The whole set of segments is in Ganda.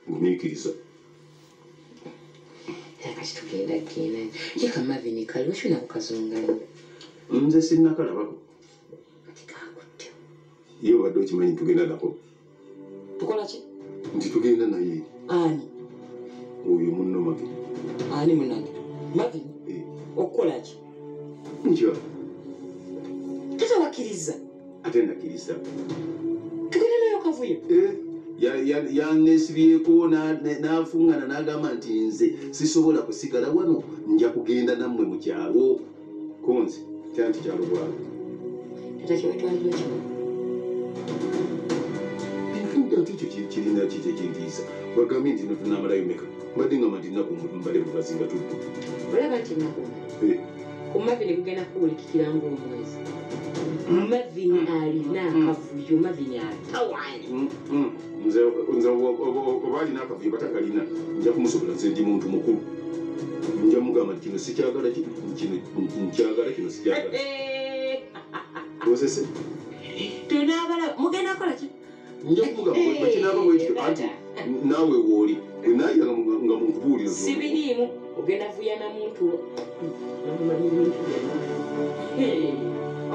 ngumiikiriza kati tugenda yeka Marvin kali washuna kukazongani nze sinnakalabako tikakutte ye obadde okimanyi tugenda nako tukola ki nti tugenda naye ani oyo munno Marvin ani munange Marvin okukola ki ntya tutawakkiriza ate nakkiriza tugenda nayo kavuyo yanesibyeko n'afuŋŋana n'agamba nti nze sisobola kusigala wano nja kugenda nammwe mu kyalo konzi kyanti kyalo bwalo ati ekyo kirina kiki ekintiisa bagambye nti notunamalayo meka mbadde nga mandinaku mbale bubazinga tuddu olaba nti nakuma ku Marvin kugenda kuwulikikira ng'omwezi Marvin alina akavuyo Marvin atawaanyi nze oba alina akavuyo batakalina nja kumusobola nze ndi muntu mukulu nja mugamba nti kino sikyagala nkyagala kino sikyagala osese tunaabala mugenda kola ki nja kumugamba bakinaaba bwekityo anti naawe wooli enayira nga munkubuulira sibiriimu ogenda vuyana muntu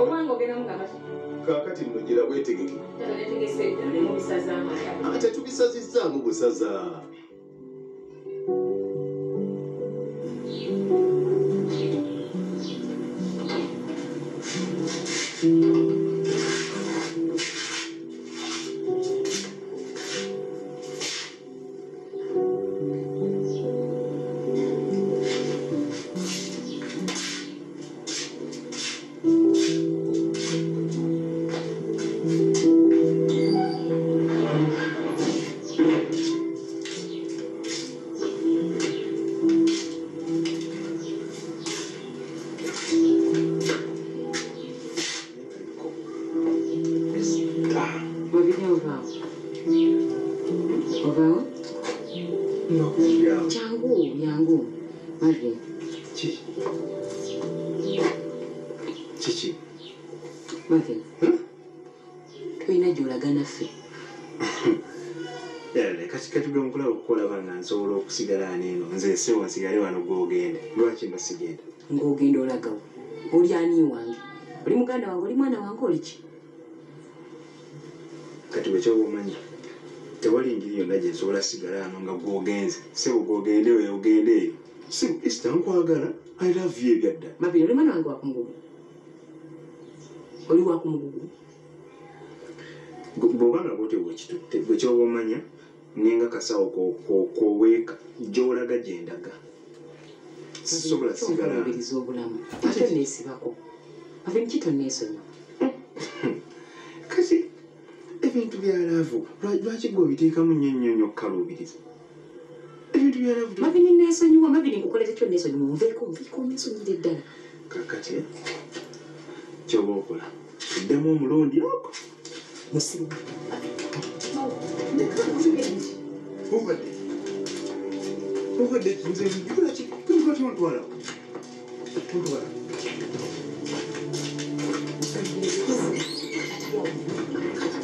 obanga ogenda mugamba kaakati nno gira bwetegeke ate tubisazizaamu busaza nsobola okusigala neeno nze sewa nsigale wano gwogende lwaki mbasigenda ng'ogenda olagawo oli ani wange oli muganda wange oli mwana wange oli ki kati bwe kyoba omanyi tewali ngeri yonna gye nsobola sigala ano nga gwogenze sebo gwogende eyo ogende eyo sebo Esther nkwagala I love you ebyadda Marvin oli mwana wange wakumugugu oli wakumugugu bw'obanga bwotyo bwekitutte bwe kyoba omanya nenga kasawo koweeka gy'olaga gye ndaga sisobola sigala obiriza obulamu ate neesibako Marvin kitonneesonyiwa kati ebintu bya laavu lwaki gwe obiteekamu nnyo kukaluubiriza ebintu bya laavu Marvin neesonyiwa Marvin nkukolere kyo neesonyiwa nveeko neesonyire ddala kakati kyoba okola eddemu omulundi ogwo musiru obadde nze njula ki kuliko tontwala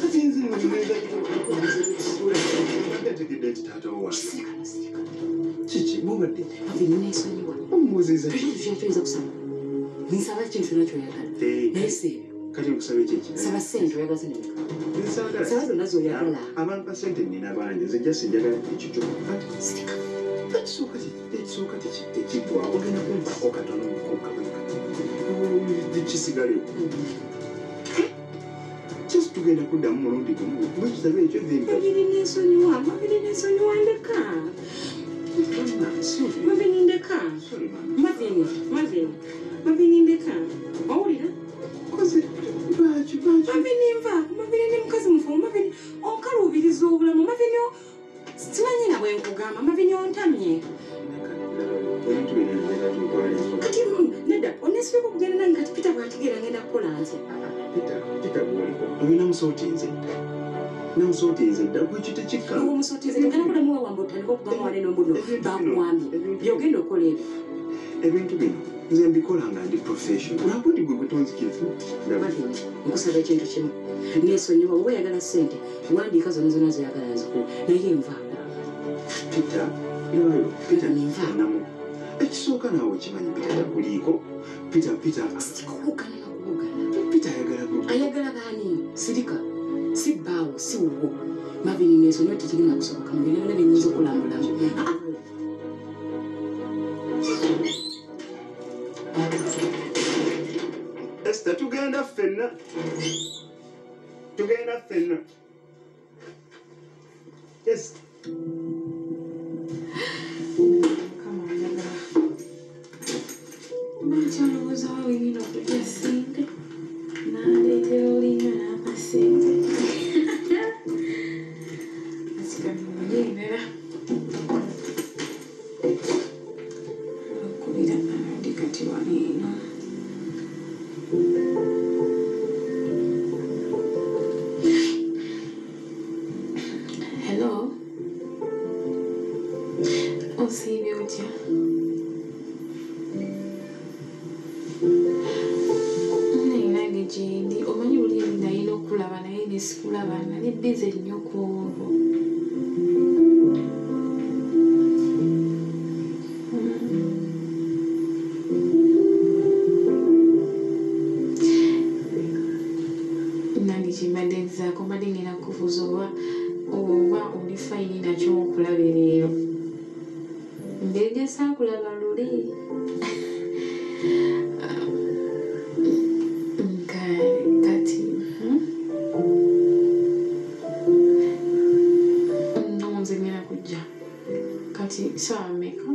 kati nze ntegedde nti taata owa kiki bwobadde neesonyiwa omubuuziza kyoyinza kusaba nsaba kintu kyonna kyoyagala naye seebyo kati nkusaba ekyeki saba ssente oyagala sente saba zonna zoyagala abantu ba ssente nina bangi nze jasi njagala ekikyo ekisooka tekiggwawo ogenda kumpaako katono kisigale just tugenda kuddamu mulundi gumu bwekitaba ekyo Marvin neesonyiwa ndeka Marvin ndeka Marvin ndeka owulira Marvin nvaako Marvin ne mukazi mufu Marvin onkaluubiriza obulamu Marvin simanyi na bwe nkugamba Marvin ontamye kati nedda oneesibeko okugenda nange kati Peter bw'ategeera ngenda kukola ntya olina musootinze namusootinze dda gwekyo tekikka omusootinze ngana kulamu wewamba otandika okugamba wane n'ombuno bakuwambye byogenda okola ebyo ebintu bino nze mbikola nga ndi professional lwakundi gwe gwetonzikiriza Marvin nkusaba ekintu kimu neesonyiwa oba oyagala ssente wandiika zonna zoyagala nzikuwa naye nvaako Peter yoyo Peter ninfanamu ekisooka naawe kimanyi Peter takuliiko Peter sikukugana ayagala baani sirika si bbaawo si wuwo Marvin nezo nyo tekirina kusoboka mu bino byonna okulambulamu Esther tugenda ffenna yes Hello? Osiibye otya? Nayinange gyendi omanyi buli eri nayina okulaba naye nesikulaba nali bize nnyo ku olwo nange kimbadde nzaako mbadde ngenda kukubuuza oba oli fayini nakyo okulaba leero engeri gye saakulaba luli kati nonze ngenda kujja kati saawa mmeka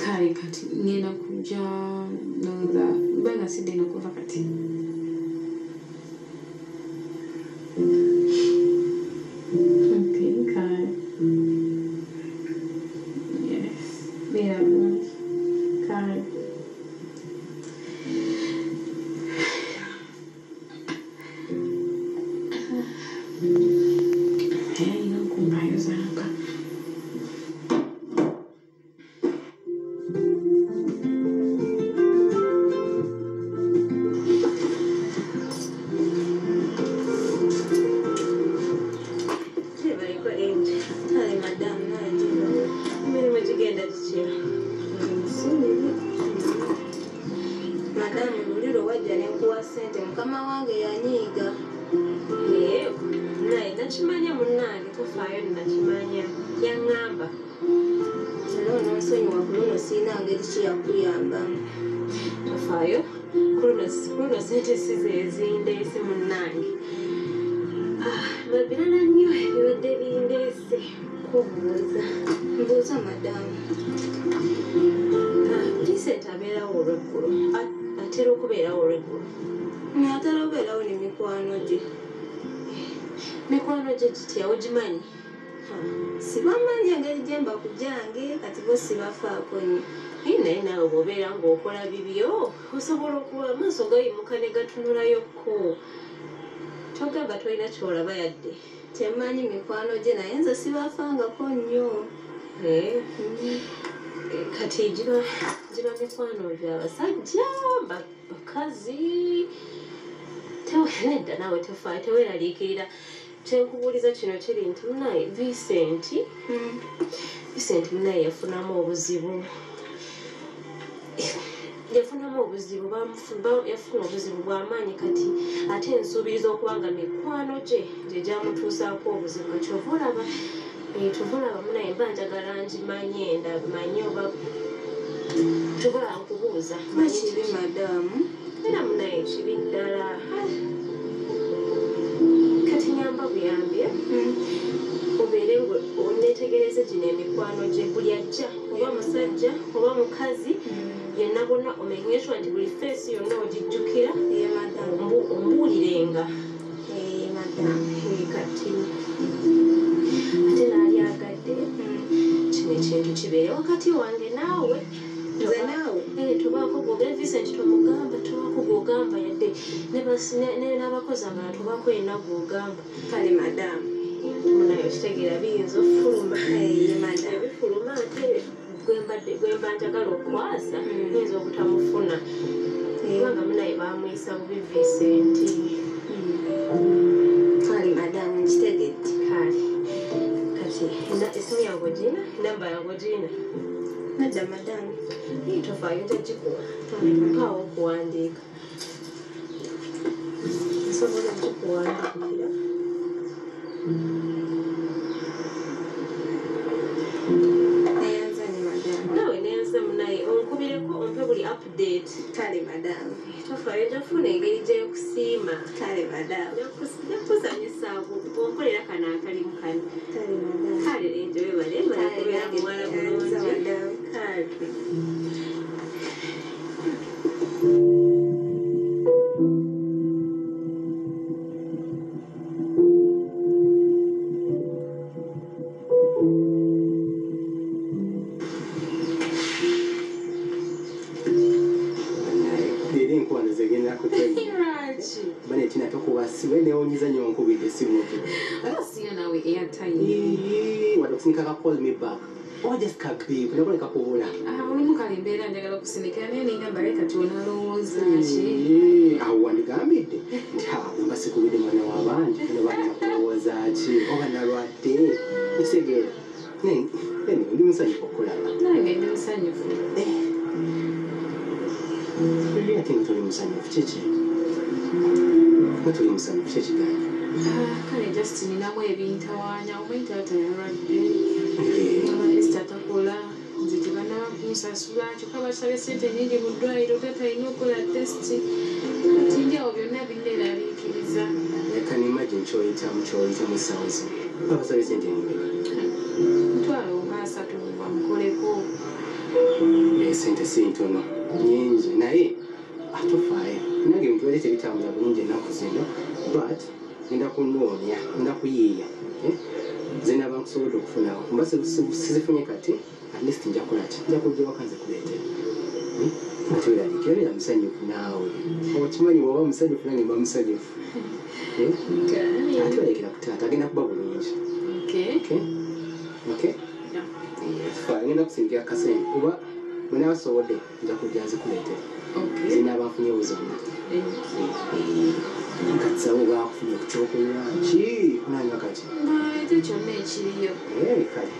kale kati ngenda kujja noza banga sidde nokuva kati Mbuuza madamu Vincent abeerawo olweggulo atera okubeerawo olweggulo atera okubeerawo ne mikwano gye kitya ogimanyi sibamanyi engeri gye mba ku gyange kati bo sibafaako nnyo naye naawe bw'obeera ng'okola bibyo osobola okuba amaaso gayimuka ne gatunulayoku togamba tolina kyolaba yadde temanyi mikwano gye naye nze sibafangako nnyo kati giba mikwano gy'abasajja bakazi nedda naawe tofaayo teweeraliikirira kyenkubuuliza kino kiri nti munaye Vincent munaye yafunamu obuzibu yafuna obuzibu bw'amaanyi kati ate nsuubiriza okuba nga mikwano gye gyamutuusaako obuzibu kyova olaba munaye mba njagala ngimanye ndamanye oba tobola nkubuuza kibi madamu era munaye kibi ddala kati nyamba buyambye obeere oneetegereze gino emikwano gye buli ajja oba musajja oba mukazi yenna bonna omenyeshwa nti buli feesi yonna ogijjukira ombuulirenga kati ate naali agadde kino ekintu kibeere wakati wange naawe tobaako gogera Vincent tomugamba tobaako gogamba yadde n'abakozi abalala tobaako yenna gogamba kale madamu munaye okitegeera biyinza okufuluma ebifuluma ate gwemba njagala okukwasa yinza obutamufuna kubanga munaye bamuyisa bubi Vincent tofaayo nja gikuwa mpaawo okuwandiika nsobola okikuwandiikira neyanzani madamu nawe neyanza munaye onkubireko ompe buli update kale madamu tofaayo njafuna engeri gyekusiima kale madamu jakuzanyusaako onkolera kano akalimu kano kale madamu kale enjo webale kubeera muwala bulungi kale Tina tokuwasiwe neonyiza nyonko bide simu tu. Siyo nawe airtime. Wadokusinika call me back. Or just kakbi, kunakole kakobola. Ulimu kalimbera njagala kusinika ninga bareka tuona lowooza ki. Wandigamidde. Mba sikubide mwana w'abandi ne bana kulowooza ki. Oba nalwadde. Kisegera. Ndi musanyufu okulaba. Nange ndi musanyufu. Ate nga toli musanyufu kiki? Tuli musanyufu kiki gani? Kale just ninamu ebintawaanya omanyi taata yalwadde. Esther takola nze tebannaba kunsasula kyokka basabye ssente nnyingi mu ddwaliro taata alina okukola tesiti kati ndyawo byonna binneeraliikiriza. Can you imagine ky'oyita musawo zino babasabye ssente emmeka? Mutwalo nga 3 bamukoleko. Ssente si ntono nnyingi naye atofaayo nange ebintu bali tebitambula bulungi ennaku zino but ngenda kunoonya ngenda kuyiiya ze naba nkusobodde okufunawo mba sizifunye kati at least nja kulaki nja kujja waka nze kuleetera ate weraliikira beera musanyufu naawe okimanyi bw'oba musanyufu nange mba musanyufu ate balekera ku taata agenda kuba bulungi faayo ngenda kusindikira kasente kuba bwe naabasobodde nja kujja nzikuleetera zinaba nfunyewo zonna katsawo bakufunye ku kyokunywa ki kunanywa kati ate kyonna ekiriyo kale